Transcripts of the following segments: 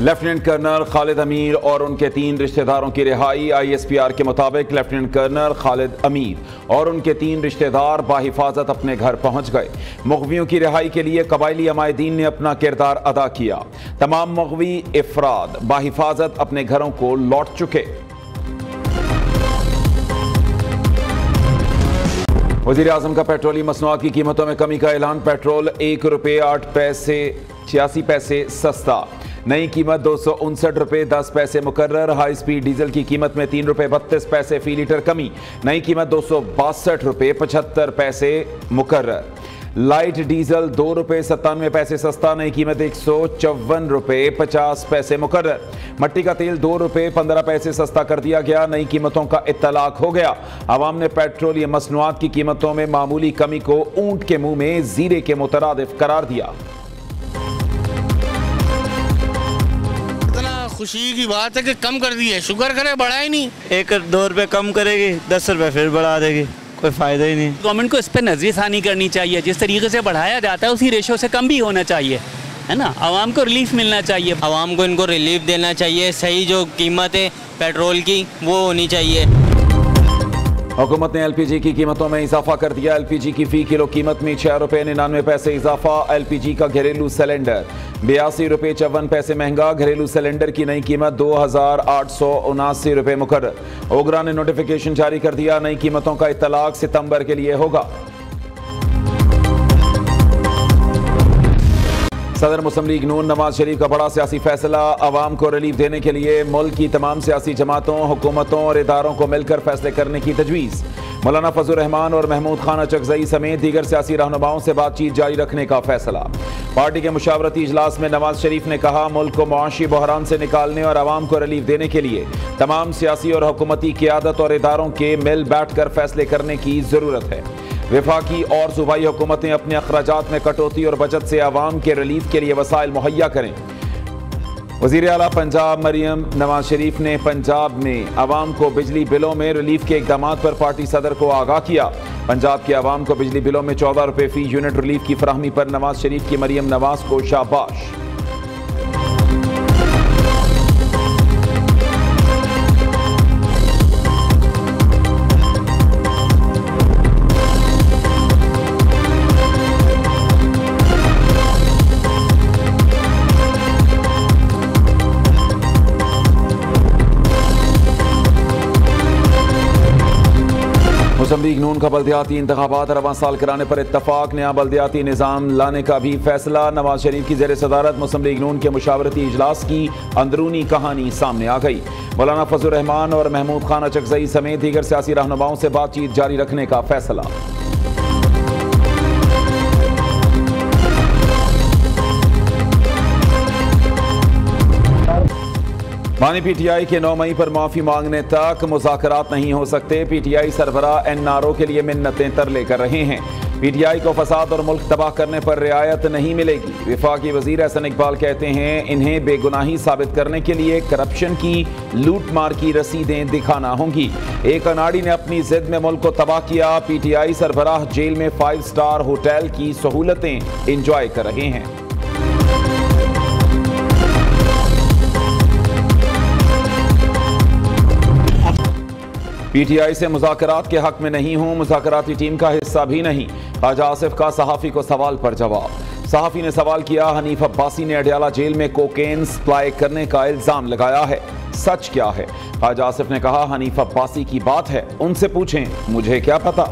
Lieutenant colonel Khalid अमीर और उनके 3 रिश्तेदारों की रिहाई। ISPR के मुताबिक लेफ्टिनेंट कर्नल खालिद अमीर और उनके 3 रिश्तेदार बाहिफाजत अपने घर पहुंच गए। मुग़वियों की रिहाई के लिए कबायली अमायदीन ने अपना किरदार अदा किया। तमाम मुग़वी इफराद बाहिफाजत अपने घरों को लौट चुके। वज़ीर आज़म का पेट्रोलियम मसनूआत की कीमतों में कमी का ऐलान। पेट्रोल 1 रुपये 8 पैसे 86 पैसे सस्ता। नई कीमत 259 रुपये 10 पैसे मुकर्रर। हाई स्पीड डीजल की कीमत में 3 रुपये 32 पैसे फी लीटर कमी। नई कीमत 262 रुपये 75 पैसे मुकर्रर। लाइट डीजल 2 रुपये 97 पैसे सस्ता। नई कीमत 154 रुपये 50 पैसे मुकर्रर। मट्टी का तेल 2 रुपये 15 पैसे सस्ता कर दिया गया। नई कीमतों का इत्तलाक हो गया। आवाम ने पेट्रोलियम मसनूआत की कीमतों में मामूली कमी को ऊंट के मुंह में जीरे के मुतरादिफ करार दिया। खुशी की बात है कि कम कर दी है, शुक्र करे बढ़ा ही नहीं। 1-2 रुपए कम करेगी, 10 रुपए फिर बढ़ा देगी, कोई फायदा ही नहीं। गवर्नमेंट को इस पर नजरसानी करनी चाहिए। जिस तरीके से बढ़ाया जाता है उसी रेशो से कम भी होना चाहिए, है ना। आवाम को रिलीफ मिलना चाहिए। आवाम को इनको रिलीफ देना चाहिए। सही जो कीमत है पेट्रोल की वो होनी चाहिए। हुकूमत ने LPG की कीमतों में इजाफा कर दिया। LPG की फी किलो कीमत में 6 रुपये 99 पैसे इजाफा। LPG का घरेलू सिलेंडर 82 रुपये 54 पैसे महंगा। घरेलू सिलेंडर की नई कीमत 2879 रुपये मुकर्रर। ओगरा ने नोटिफिकेशन जारी कर दिया। नई कीमतों का इत्तलाक सितंबर के लिए होगा। सदर मुस्लिम लीग नून नवाज शरीफ का बड़ा सियासी फैसला। अवाम को रिलीफ देने के लिए मुल्क की तमाम सियासी जमातों, हुकूमतों और इदारों को मिलकर फैसले करने की तजवीज़। मौलाना फजल रहमान और महमूद खान अचकज़ई समेत दीगर सियासी रहनुमाओं से बातचीत जारी रखने का फैसला। पार्टी के मुशावरती इजलास में नवाज शरीफ ने कहा, मुल्क को मुआशी बहरान से निकालने और अवाम को रिलीफ देने के लिए तमाम सियासी और हुकूमती क़ियादत और इदारों के मिल बैठ कर फैसले करने की ज़रूरत है। वफाकी और सूबाई हुकूमतें अपने अखराजात में कटौती और बचत से अवाम के रिलीफ के लिए वसाइल मुहैया करें। वज़ीर आला पंजाब मरियम नवाज शरीफ ने पंजाब में अवाम को बिजली बिलों में रिलीफ के इकदाम पर पार्टी सदर को आगाह किया। पंजाब के अवाम को बिजली बिलों में 14 रुपये फी यूनिट रिलीफ की फराहमी पर नवाज शरीफ की मरियम नवाज को शाबाश। मुस्लिम लीग नून का बल्दियाती इंतखाबात रवां साल कराने पर इत्तफाक। नया बल्दियाती निज़ाम लाने का भी फैसला। नवाज शरीफ की ज़ेर सदारत मुस्लिम लीग नून के मुशावरती इजलास की अंदरूनी कहानी सामने आ गई। मौलाना फजल रहमान और महमूद खान अचकज़ई समेत दीगर सियासी रहनुमाओं से बातचीत जारी रखने का फैसला। मानी PTI के 9 मई पर माफी मांगने तक मुज़ाकरात नहीं हो सकते। PTI सरबराह NRO के लिए मिन्नतें तरले कर रहे हैं। PTI को फसाद और मुल्क तबाह करने पर रियायत नहीं मिलेगी। वफाकी वजीर एहसन इकबाल कहते हैं, इन्हें बेगुनाही साबित करने के लिए करप्शन की लूट मार की रसीदें दिखाना होंगी। एक अनाड़ी ने अपनी जिद में मुल्क को तबाह किया। PTI सरबराह जेल में 5 स्टार होटल की सहूलतें इंजॉय कर रहे हैं। PTI से मुज़ाकरात के हक में नहीं हूं, मुज़ाकराती टीम का हिस्सा भी नहीं। ख्वाजा आसिफ का सहाफ़ी को सवाल पर जवाब। सहाफ़ी ने सवाल किया, हनीफ अब्बासी ने अडयाला जेल में कोकेन सप्लाई करने का इल्ज़ाम लगाया है, सच क्या है? ख्वाजा आसिफ ने कहा, हनीफ अब्बासी की बात है, उनसे पूछें, मुझे क्या पता।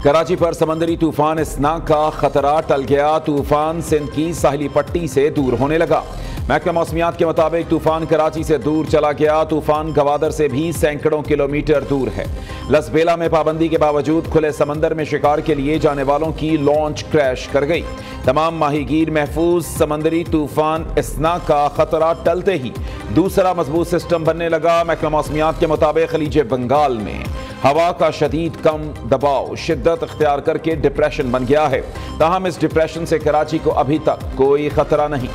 कराची पर समंदरी तूफान इसना का खतरा टल गया। तूफान सिंध की साहिली पट्टी से दूर होने लगा। महकमा मौसमियात के मुताबिक तूफान कराची से दूर चला गया। तूफान गवादर से भी सैकड़ों किलोमीटर दूर है। लसबेला में पाबंदी के बावजूद खुले समंदर में शिकार के लिए जाने वालों की लॉन्च क्रैश कर गई। तमाम माहीगीर महफूज। समंदरी तूफान इसना का खतरा टलते ही दूसरा मजबूत सिस्टम बनने लगा। महकमा मौसमियात के मुताबिक खलीज बंगाल में हवा का शदीद कम दबाव शिद्दत अख्तियार करके डिप्रेशन बन गया है। ताहम इस डिप्रेशन से कराची को अभी तक कोई खतरा नहीं।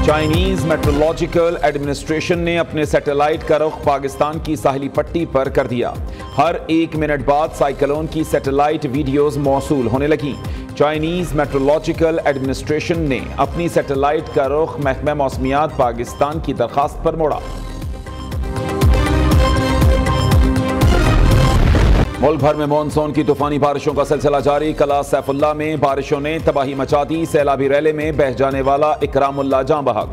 चाइनीज मेट्रोलॉजिकल एडमिनिस्ट्रेशन ने अपने सैटेलाइट का रुख पाकिस्तान की साहिली पट्टी पर कर दिया। हर 1 मिनट बाद साइक्लोन की सैटेलाइट वीडियोस मौसूल होने लगी। चाइनीज मेट्रोलॉजिकल एडमिनिस्ट्रेशन ने अपनी सैटेलाइट का रुख महकमा मौसमियात पाकिस्तान की दरखास्त पर मोड़ा। मुल्क भर में मानसून की तूफानी बारिशों का सिलसिला जारी। कला सैफुल्ला में बारिशों ने तबाही मचा दी। सैलाबी रैले में बह जाने वाला इकरामुल्लाह जां बहक।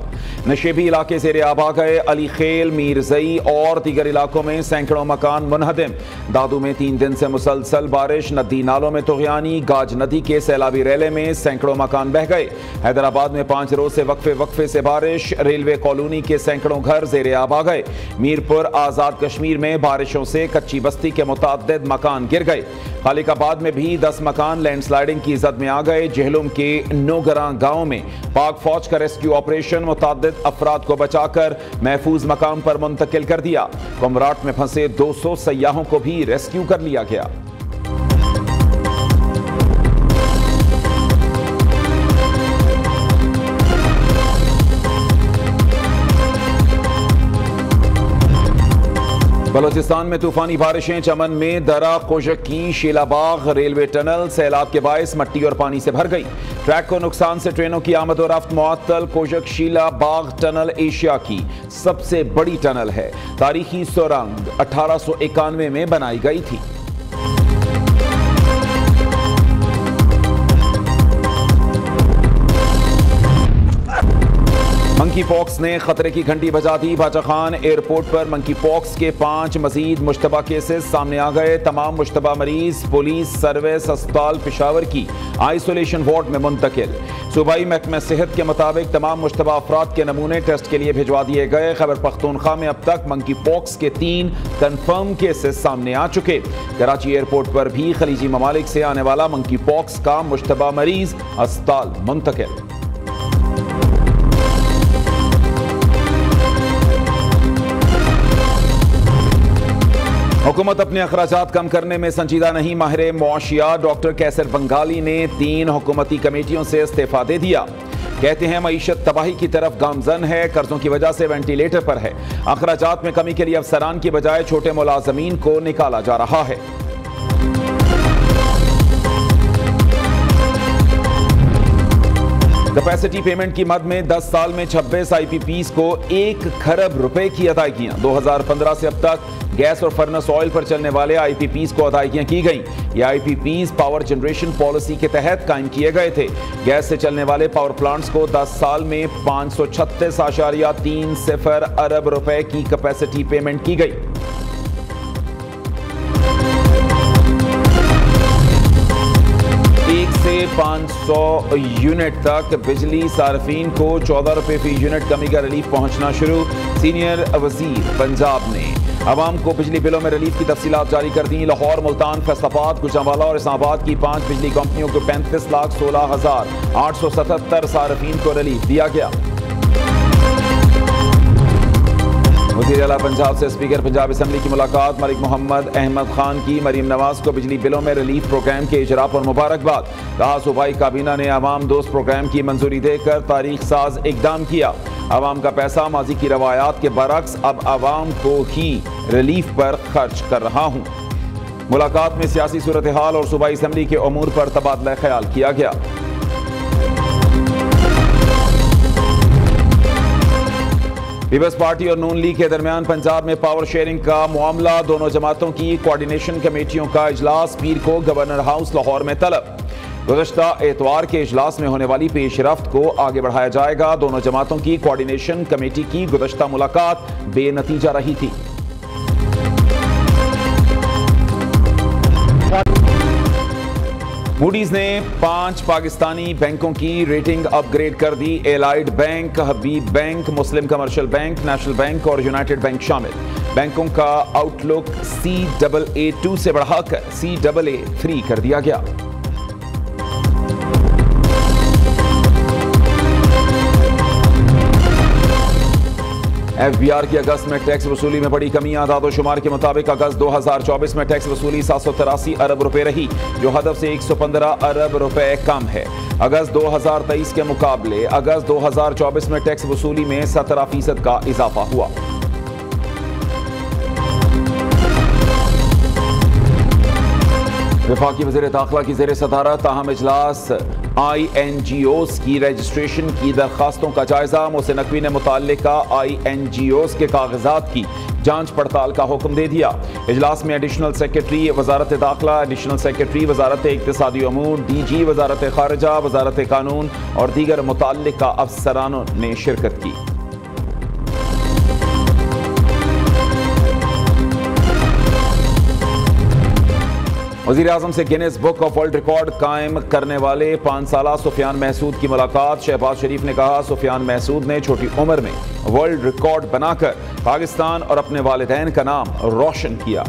नशेबी इलाके से रेआब आ गए। अली खेल, मीरजई और दीगर इलाकों में सैकड़ों मकान मुनहदिम। दादू में 3 दिन से मुसलसल बारिश। नदी नालों में तुग़यानी। गाज नदी के सैलाबी रैले में सैकड़ों मकान बह गए। हैदराबाद में 5 रोज से वक्फे से बारिश। रेलवे कॉलोनी के सैकड़ों घर ज़ेरे आब आ गए। मीरपुर आज़ाद कश्मीर में बारिशों से कच्ची बस्ती के मुतअद्दिद मकान गिर गए। खालिकाबाद में भी 10 मकान लैंडस्लाइडिंग की जद में आ गए। जहलुम के नोगरा गांव में पाक फौज का रेस्क्यू ऑपरेशन मुतअद्दिद अफराद को बचाकर महफूज मकाम पर मुंतकिल कर दिया। कुमराट में फंसे 200 सयाहों को भी रेस्क्यू कर लिया गया। बलोचिस्तान में तूफानी बारिशें। चमन में दरा कोशक की शीलाबाग रेलवे टनल सैलाब के बायस मट्टी और पानी से भर गई। ट्रैक को नुकसान से ट्रेनों की आमद और रफ्त मुअत्तल। कोशक शीलाबाग टनल एशिया की सबसे बड़ी टनल है। तारीखी सुरंग 1891 में बनाई गई थी। मंकी पॉक्स ने खतरे की घंटी बजा दी। बाचा खान एयरपोर्ट पर मंकी पॉक्स के 5 मजीद मुश्तबा केसेस सामने आ गए। तमाम मुश्तबा मरीज पुलिस सर्विस अस्पताल पेशावर की आइसोलेशन वार्ड में मुंतकिल। सूबाई महकमा सेहत के मुताबिक तमाम मुश्तबा अफराद के नमूने टेस्ट के लिए भिजवा दिए गए। खैबर पख्तूनख्वा में अब तक मंकी पॉक्स के 3 कन्फर्म केसेस सामने आ चुके। कराची एयरपोर्ट पर भी खलीजी ममालिक से आने वाला मंकी पॉक्स का मुश्तबा मरीज अस्पताल मुंतकिल। हुकूमत अपने अखराजात कम करने में संजीदा नहीं। माहिर मुआशियात डॉक्टर कैसर बंगाली ने 3 हुकूमती कमेटियों से इस्तीफा दे दिया। कहते हैं मईशत तबाही की तरफ गामजन है। कर्जों की वजह से वेंटिलेटर पर है। अखराजात में कमी के लिए अफसरान की बजाय छोटे मुलाजमीन को निकाला जा रहा है। कैपेसिटी पेमेंट की मद में 10 साल में 26 IPPs को 1 खरब रुपए की अदायगियां। 2015 से अब तक गैस और फर्नेस ऑयल पर चलने वाले IPPs को अदायगियां की गई। ये IPPs पावर जनरेशन पॉलिसी के तहत कायम किए गए थे। गैस से चलने वाले पावर प्लांट्स को 10 साल में 536.30 अरब रुपए की कैपेसिटी पेमेंट की गई। से 500 यूनिट तक बिजली सार्फिन को 14 रुपए फी यूनिट कमी का रिलीफ पहुंचना शुरू। सीनियर वजीर पंजाब ने अवाम को बिजली बिलों में रिलीफ की तफसीलात जारी कर दी। लाहौर, मुल्तान, फैसलाबाद, गुजरांवाला और इस्लामाबाद की 5 बिजली कंपनियों को 35,16,877 सार्फिन को रिलीफ दिया गया। वज़ीर आला पंजाब से स्पीकर पंजाब असम्बली की मुलाकात। मलिक मोहम्मद अहमद खान की मरीम नवाज को बिजली बिलों में रिलीफ प्रोग्राम के इजरा पर मुबारकबाद। कहा सूबाई काबीना ने अवाम दोस्त प्रोग्राम की मंजूरी देकर तारीख साज इकदाम किया। अवाम का पैसा माजी की रवायात के बरक्स अब अवाम को ही रिलीफ पर खर्च कर रहा हूँ। मुलाकात में सियासी सूरत हाल और सूबाई असम्बली के अमूर पर तबादला ख्याल किया गया। पीपल्स पार्टी और नून लीग के दरमियान पंजाब में पावर शेयरिंग का मामला। दोनों जमातों की कोऑर्डिनेशन कमेटियों का इजलास पीर को गवर्नर हाउस लाहौर में तलब। गुज़श्ता एतवार के इजलास में होने वाली पेशरफ्त को आगे बढ़ाया जाएगा। दोनों जमातों की कोऑर्डिनेशन कमेटी की गुज़श्ता मुलाकात बेनतीजा रही थी। मूडीज ने 5 पाकिस्तानी बैंकों की रेटिंग अपग्रेड कर दी। एलाइड बैंक, हबीब बैंक, मुस्लिम कमर्शियल बैंक, नेशनल बैंक और यूनाइटेड बैंक शामिल। बैंकों का आउटलुक CAA2 से बढ़ाकर CAA3 कर दिया गया। FBR की अगस्त में टैक्स वसूली में बड़ी कमी। आदादोशुमार के मुताबिक अगस्त 2024 में टैक्स वसूली 783 अरब रुपए रही, जो हदफ से 115 अरब रुपए कम है। अगस्त 2023 के मुकाबले अगस्त 2024 में टैक्स वसूली में 17% का इजाफा हुआ। वफाकी वज़ीर दाखिला की ज़ेर सदारत ताहम इजलास INGOs की रजिस्ट्रेशन की दरखास्तों का जायजा। मोहसिन नकवी ने मुतल्लिका INGOs के कागजात की जांच पड़ताल का हुक्म दे दिया। इजलास में एडिशनल सेक्रेटरी वजारत दाखिला, एडिशनल सेक्रेटरी वजारत इक्तिसादी अमूर, DG वजारत खारजा, वजारत कानून और दीगर मुतल्लिका अफसरानों ने शिरकत की। वज़ीर आज़म से Guinness book of world record कायम करने वाले 5 साला सुफियान महसूद की मुलाकात। शहबाज शरीफ ने कहा, सुफियान महसूद ने छोटी उम्र में वर्ल्ड रिकॉर्ड बनाकर पाकिस्तान और अपने वालिदैन का नाम रोशन किया।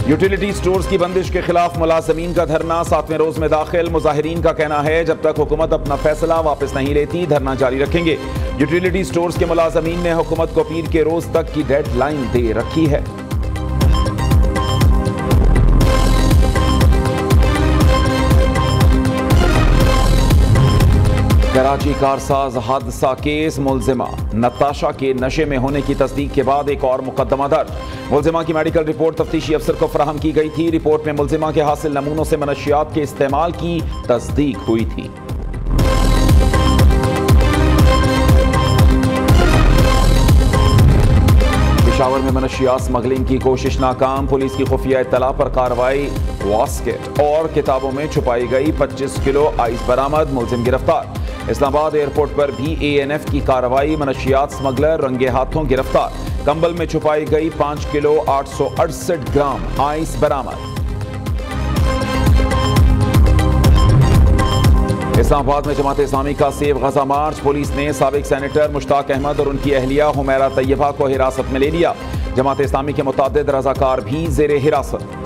यूटिलिटी स्टोर्स की बंदिश के खिलाफ मुलाजमीन का धरना 7वें रोज में दाखिल। मुजाहिरीन का कहना है, जब तक हुकूमत अपना फैसला वापस नहीं लेती धरना जारी रखेंगे। यूटिलिटी स्टोर्स के मुलाजमीन ने हुकूमत को पीर के रोज तक की डेडलाइन दे रखी है। कराची कारसाज हादसा केस, मुलजिमा नताशा के नशे में होने की तस्दीक के बाद एक और मुकदमा दर्ज। मुलजिमा की मेडिकल रिपोर्ट तफ्तीशी अफसर को फराहम की गई थी। रिपोर्ट में मुलजिमा के हासिल नमूनों से मनशियात के इस्तेमाल की तस्दीक हुई थी। पेशावर में मनशियात स्मगलिंग की कोशिश नाकाम। पुलिस की खुफिया इत्तला पर कार्रवाई। वास्केट और किताबों में छुपाई गई 25 किलो आइस बरामद, मुलजिम गिरफ्तार। इस्लामाबाद एयरपोर्ट पर भी ANF की कार्रवाई। मनशियात स्मगलर रंगे हाथों गिरफ्तार। कंबल में छुपाई गई 5 किलो 868 ग्राम आइस बरामद। इस्लामाबाद में जमात इस्लामी का सेव गजा मार्च। पुलिस ने साबिक सेनेटर मुश्ताक अहमद और उनकी अहलिया हुमैरा तैयबा को हिरासत में ले लिया। जमात इस्लामी के मुतादिद रजाकार भी जेर हिरासत।